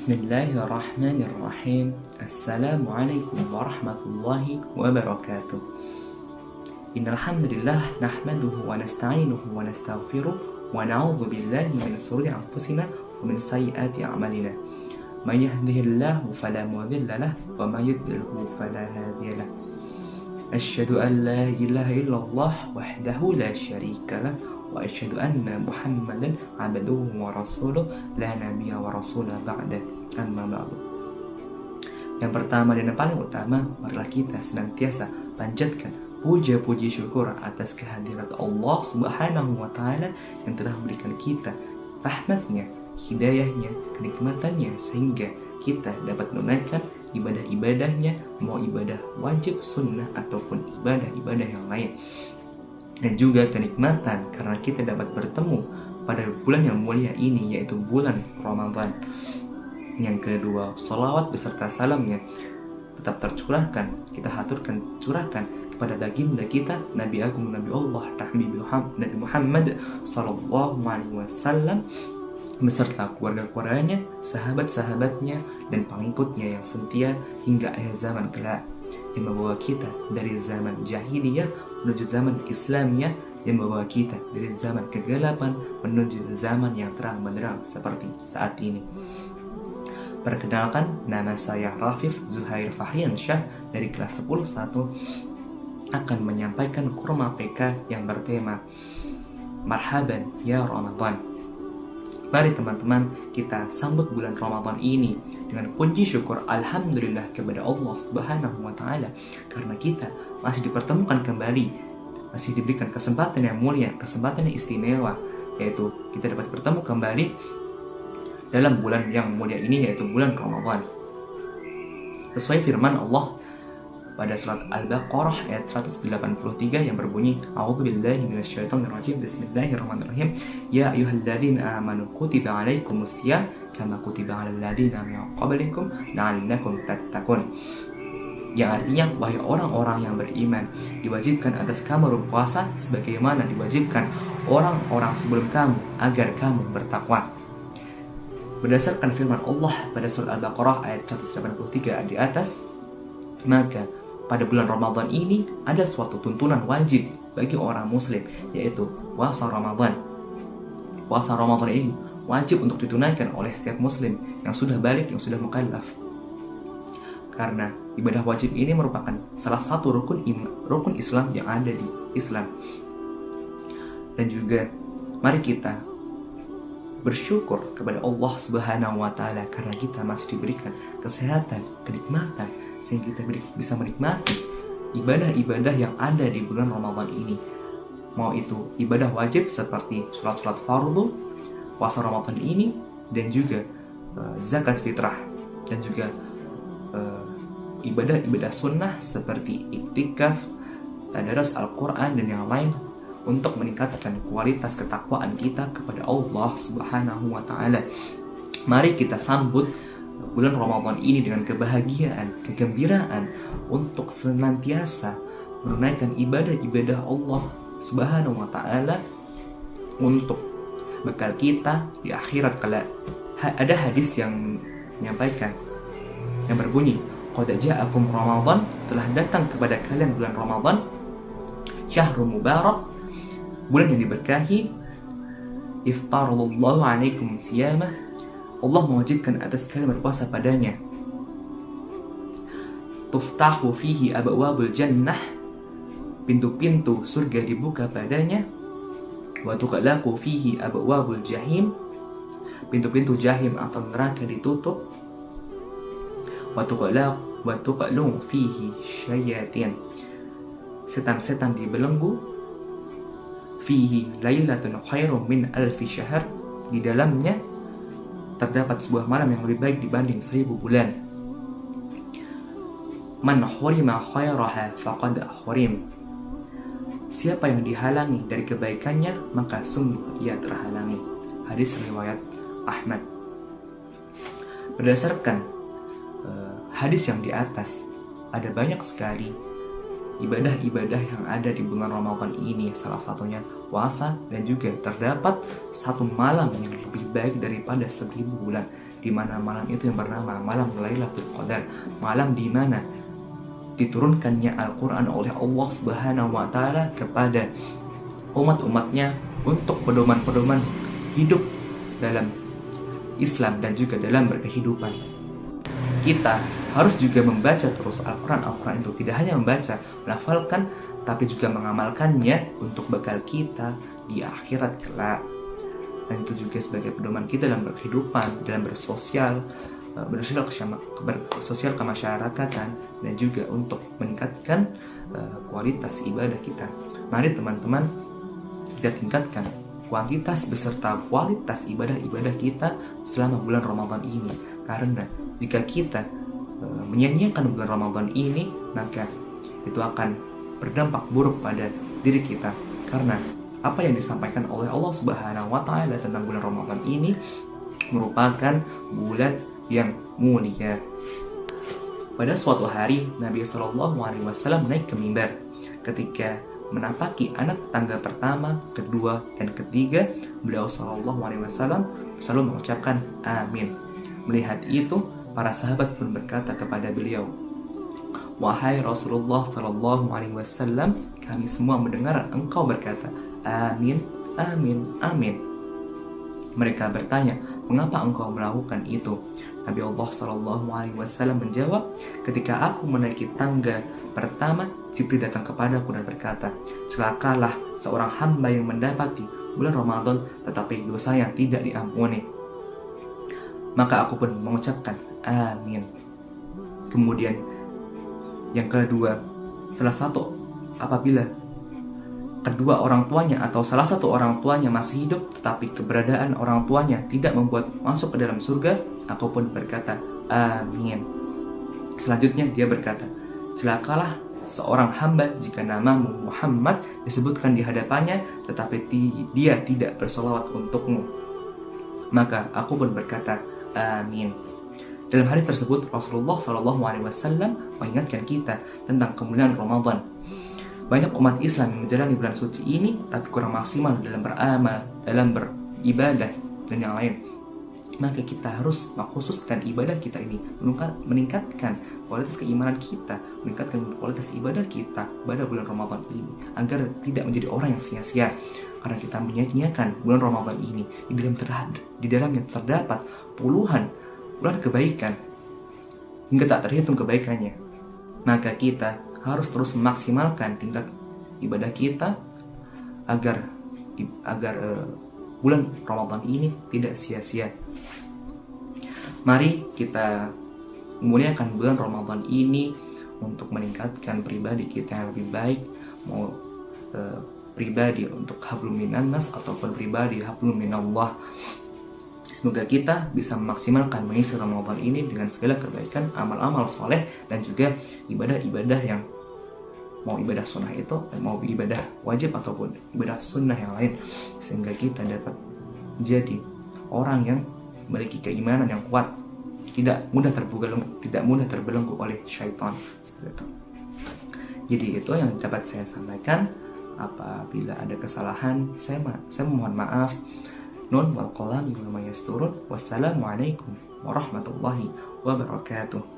Bismillahirrahmanirrahim. Assalamualaikum warahmatullahi wabarakatuh. Innal hamdalillah nahmaduhu wa nasta'inuhu wa nastaghfiruh wa na'udzu billahi min shururi anfusina wa min sayyiati a'malina. May yahdihillahu fala mudilla lahu wa may yudlilhu fala hadiya lahu. Asyhadu an la ilaha illallah wahdahu la syarika lahu wa asyhadu anna Muhammadan abduhu wa rasuluh la nabiyya wa rasula ba'da. Amma ba'du. Yang pertama dan yang paling utama, marilah kita senantiasa panjatkan puja-puji syukur atas kehadirat Allah Subhanahu wa taala yang telah memberikan kita rahmatnya, hidayahnya, kenikmatannya sehingga kita dapat menunaikan ibadah-ibadahnya, mau ibadah wajib, sunnah ataupun ibadah-ibadah yang lain. Dan juga kenikmatan karena kita dapat bertemu pada bulan yang mulia ini, yaitu bulan Ramadan. Yang kedua, salawat beserta salamnya tetap tercurahkan, kita curahkan kepada baginda kita, Nabi Agung, Nabi Allah, Nabi Muhammad Sallallahu Alaihi Wasallam beserta keluarga-keluarganya, sahabat-sahabatnya, dan pengikutnya yang setia hingga akhir zaman kelak, yang membawa kita dari zaman jahiliyah menuju zaman Islamiyah, yang membawa kita dari zaman kegelapan menuju zaman yang terang benderang seperti saat ini. Perkenalkan, nama saya Rafif Zuhair Fahriansyah dari kelas 10-1 akan menyampaikan kurma PK yang bertema Marhaban ya Ramadan. Mari teman-teman, kita sambut bulan Ramadan ini dengan puji syukur alhamdulillah kepada Allah Subhanahu wa taala karena kita masih dipertemukan kembali, masih diberikan kesempatan yang mulia, kesempatan yang istimewa, yaitu kita dapat bertemu kembali dalam bulan yang mulia ini, yaitu bulan Ramadan. Sesuai firman Allah pada surat Al-Baqarah ayat 183 yang berbunyi, A'udzubillahi minasyaitonirrajim, Bismillahirrahmanirrahim. Ya ayyuhalladzina amanu kutiba 'alaikumusiyam kama kutiba 'alal ladzina min qablikum la'allakum tattaqun. Yang artinya, wahai orang-orang yang beriman, diwajibkan atas kamu berpuasa sebagaimana diwajibkan orang-orang sebelum kamu agar kamu bertakwa. Berdasarkan firman Allah pada surat Al-Baqarah ayat 183 di atas, maka pada bulan Ramadan ini ada suatu tuntunan wajib bagi orang muslim, yaitu puasa Ramadan. Puasa Ramadan ini wajib untuk ditunaikan oleh setiap muslim yang sudah balik, yang sudah mukallaf. Karena ibadah wajib ini merupakan salah satu rukun Islam yang ada di Islam. Dan juga mari kita bersyukur kepada Allah Subhanahu wa taala karena kita masih diberikan kesehatan, kenikmatan sehingga kita bisa menikmati ibadah-ibadah yang ada di bulan Ramadan ini. Mau itu ibadah wajib seperti sholat-sholat fardu, puasa Ramadan ini, dan juga zakat fitrah, dan juga ibadah-ibadah sunnah seperti iktikaf, tadarus Al-Quran, dan yang lain untuk meningkatkan kualitas ketakwaan kita kepada Allah Subhanahu wa taala. Mari kita sambut bulan Ramadan ini dengan kebahagiaan, kegembiraan untuk senantiasa menunaikan ibadah-ibadah Allah Subhanahu wa taala untuk bekal kita di akhirat kelak. Ada hadis yang menyampaikan yang berbunyi, qad ja'akum Ramadan, telah datang kepada kalian bulan Ramadan, syahrul mubarak, bulan yang diberkahi, iftarallahu alaikum siyamah, Allah mewajibkan atas kalian berpuasa padanya. Tuftahu fihi abwabul jannah, pintu-pintu surga dibuka padanya. Wa tuqlaqu fihi abwabul jahim, pintu-pintu jahim atau neraka ditutup. Wa tuqlaqu fihi syayatin, setan-setan dibelenggu. Fihi lailatun khairum min alfi syahr, di dalamnya terdapat sebuah malam yang lebih baik dibanding 1000 bulan. Man hurima khairaha faqad hurim, siapa yang dihalangi dari kebaikannya maka sungguh ia terhalangi. Hadis riwayat Ahmad. Berdasarkan hadis yang di atas, ada banyak sekali ibadah-ibadah yang ada di bulan Ramadan ini, salah satunya puasa, dan juga terdapat satu malam yang lebih baik daripada 1000 bulan, di mana malam itu yang bernama malam Lailatul Qadar, malam di mana diturunkannya Al-Quran oleh Allah Subhanahu wa Ta'ala kepada umat-umatnya untuk pedoman-pedoman hidup dalam Islam dan juga dalam berkehidupan. Kita harus juga membaca terus Al-Quran itu, tidak hanya membaca, melafalkan, tapi juga mengamalkannya untuk bekal kita di akhirat kelak. Dan itu juga sebagai pedoman kita dalam berkehidupan, dalam bersosial kemasyarakatan, dan juga untuk meningkatkan kualitas ibadah kita. Mari teman-teman, kita tingkatkan kuantitas beserta kualitas ibadah-ibadah kita selama bulan Ramadan ini. Karena jika kita menyanyiakan bulan Ramadan ini, maka itu akan berdampak buruk pada diri kita. Karena apa yang disampaikan oleh Allah Subhanahu wa Ta'ala tentang bulan Ramadan ini merupakan bulan yang mulia. Pada suatu hari Nabi SAW naik ke mimbar. Ketika menapaki anak tangga pertama, kedua, dan ketiga, beliau SAW selalu mengucapkan amin. Melihat itu, para sahabat pun berkata kepada beliau, "Wahai Rasulullah SAW, kami semua mendengar engkau berkata amin, amin, amin." Mereka bertanya, "Mengapa engkau melakukan itu?" Nabi Allah SAW menjawab, "Ketika aku menaiki tangga pertama, Jibril datang kepadaku dan berkata, 'Celakalah seorang hamba yang mendapati bulan Ramadan tetapi dosanya tidak diampuni.' Maka aku pun mengucapkan amin." Kemudian yang kedua, apabila kedua orang tuanya atau salah satu orang tuanya masih hidup tetapi keberadaan orang tuanya tidak membuat masuk ke dalam surga, aku pun berkata amin. Selanjutnya dia berkata, "Celakalah seorang hamba jika namamu Muhammad disebutkan di hadapannya tetapi dia tidak bersolawat untukmu." Maka aku pun berkata amin. Dalam hadis tersebut Rasulullah SAW mengingatkan kita tentang kemuliaan Ramadan. Banyak umat Islam yang menjalani bulan suci ini tapi kurang maksimal dalam beramal, dalam beribadah, dan yang lain. Maka kita harus mengkhususkan ibadah kita ini, meningkatkan kualitas keimanan kita, meningkatkan kualitas ibadah kita pada bulan Ramadan ini, agar tidak menjadi orang yang sia-sia. Karena kita menyia-nyiakan bulan Ramadan ini, di dalamnya terdapat puluhan bulan kebaikan hingga tak terhitung kebaikannya. Maka kita harus terus memaksimalkan tingkat ibadah kita agar bulan Ramadan ini tidak sia-sia. Mari kita memuliakan bulan Ramadan ini untuk meningkatkan pribadi kita yang lebih baik, mau pribadi untuk hablum minannas ataupun pribadi hablum minallah. Semoga kita bisa memaksimalkan mengisi Ramadan ini dengan segala kebaikan, amal-amal soleh, dan juga ibadah-ibadah yang mau ibadah sunnah itu, mau ibadah wajib ataupun ibadah sunnah yang lain, sehingga kita dapat menjadi orang yang memiliki keimanan yang kuat, tidak mudah terbelenggu oleh syaitan, seperti itu. Jadi itu yang dapat saya sampaikan. Apabila ada kesalahan, saya mohon maaf. Nun wal qalami wa ma yasturun. Wassalamualaikum warahmatullahi wabarakatuh.